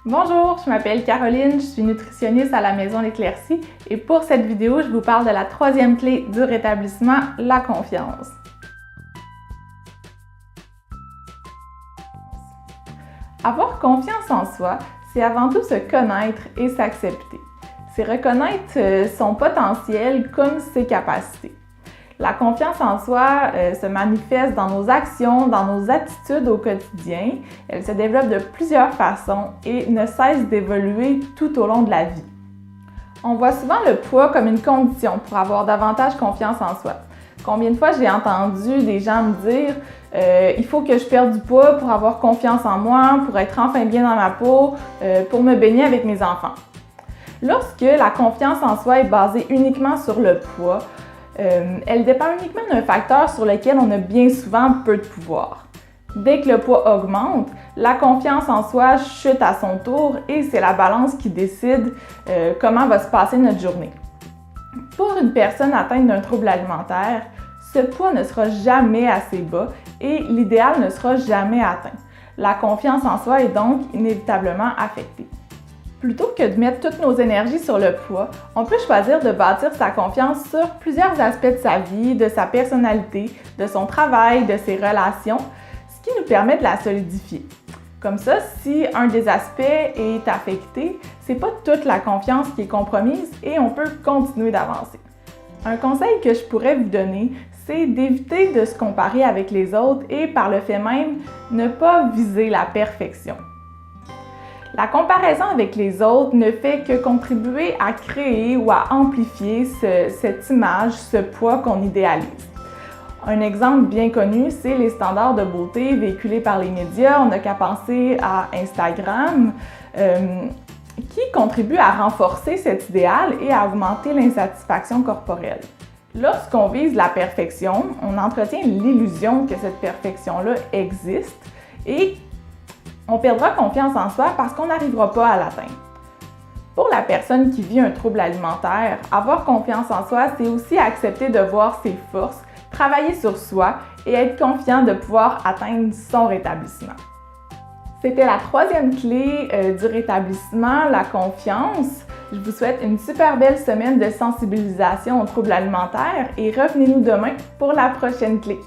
Bonjour, je m'appelle Caroline, je suis nutritionniste à la Maison L'Éclaircie et pour cette vidéo, je vous parle de la troisième clé du rétablissement, la confiance. Avoir confiance en soi, c'est avant tout se connaître et s'accepter. C'est reconnaître son potentiel comme ses capacités. La confiance en soi se manifeste dans nos actions, dans nos attitudes au quotidien. Elle se développe de plusieurs façons et ne cesse d'évoluer tout au long de la vie. On voit souvent le poids comme une condition pour avoir davantage confiance en soi. Combien de fois j'ai entendu des gens me dire il faut que je perde du poids pour avoir confiance en moi, pour être enfin bien dans ma peau, pour me baigner avec mes enfants. Lorsque la confiance en soi est basée uniquement sur le poids, elle dépend uniquement d'un facteur sur lequel on a bien souvent peu de pouvoir. Dès que le poids augmente, la confiance en soi chute à son tour et c'est la balance qui décide comment va se passer notre journée. Pour une personne atteinte d'un trouble alimentaire, ce poids ne sera jamais assez bas et l'idéal ne sera jamais atteint. La confiance en soi est donc inévitablement affectée. Plutôt que de mettre toutes nos énergies sur le poids, on peut choisir de bâtir sa confiance sur plusieurs aspects de sa vie, de sa personnalité, de son travail, de ses relations, ce qui nous permet de la solidifier. Comme ça, si un des aspects est affecté, c'est pas toute la confiance qui est compromise et on peut continuer d'avancer. Un conseil que je pourrais vous donner, c'est d'éviter de se comparer avec les autres et par le fait même, ne pas viser la perfection. La comparaison avec les autres ne fait que contribuer à créer ou à amplifier cette image, ce poids qu'on idéalise. Un exemple bien connu, c'est les standards de beauté véhiculés par les médias. On n'a qu'à penser à Instagram, qui contribue à renforcer cet idéal et à augmenter l'insatisfaction corporelle. Lorsqu'on vise la perfection, on entretient l'illusion que cette perfection-là existe et on perdra confiance en soi parce qu'on n'arrivera pas à l'atteindre. Pour la personne qui vit un trouble alimentaire, avoir confiance en soi, c'est aussi accepter de voir ses forces, travailler sur soi et être confiant de pouvoir atteindre son rétablissement. C'était la troisième clé du rétablissement, la confiance. Je vous souhaite une super belle semaine de sensibilisation aux troubles alimentaires et revenez-nous demain pour la prochaine clé.